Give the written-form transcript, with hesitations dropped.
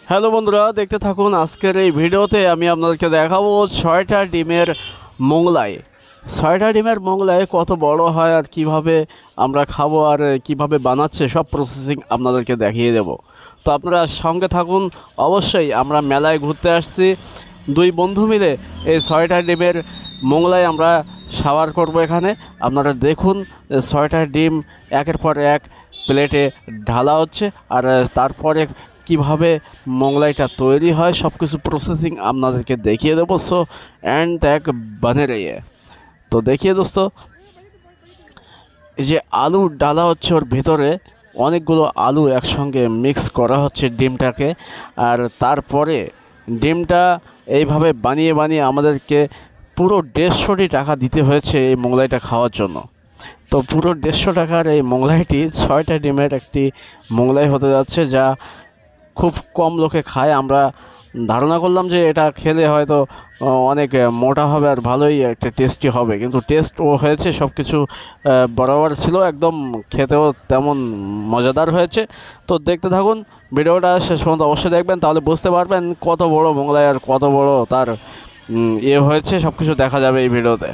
Hello বন্ধুরা, দেখতে থাকুন আজকের এই ভিডিওতে। আমি আপনাদেরকে দেখাবো 6টা ডিমের মোগলাই। 6টা ডিমের মোগলাই কত বড় হয় আর কিভাবে আমরা খাবো আর কিভাবে বানাচ্ছে সব প্রসেসিং আপনাদেরকে দেখিয়ে দেব। তো আপনারা সঙ্গে থাকুন। অবশ্যই আমরা মেলায় ঘুরতে আসছি, দুই বন্ধু মিলে এই 6টা ডিমের মোগলাই আমরা সাবার করব এখানে। আপনারা দেখুন 6টা ডিম একের পর এক প্লেটে ঢালা হচ্ছে, আর তারপরে কিভাবে মোগলাইটা তৈরি হয় সব কিছু প্রসেসিং আপনাদেরকে দেখিয়ে দেবো। সো এন্ড तक बने रहिए। তো দেখিয়ে দোস্ত, এই যে আলু ডালা হচ্ছে, ওর ভেতরে অনেকগুলো আলু একসঙ্গে মিক্স করা হচ্ছে ডিমটাকে। আর তারপরে ডিমটা এইভাবে বানিয়ে বানিয়ে আমাদেরকে পুরো 150 টাকা দিতে হয়েছে এই মোগলাইটা খাওয়ার জন্য। তো পুরো 150 টাকার এই মোগলাইটি 6টা ডিমের একটি মোগলাই হতে যাচ্ছে, যা খুব কম লোকে খায়। আমরা ধারণা করলাম যে এটা খেলে হয়তো অনেক মোটা হবে আর ভালোই একটা টেস্টি হবে, কিন্তু টেস্টও হয়েছে, সব কিছু বরাবর ছিল, একদম খেতেও তেমন মজাদার হয়েছে। তো দেখতে থাকুন ভিডিওটা, শেষ পর্যন্ত অবশ্যই দেখবেন, তাহলে বুঝতে পারবেন কত বড় মোগলাই আর কত বড় তার হয়েছে, সব কিছু দেখা যাবে এই ভিডিওতে।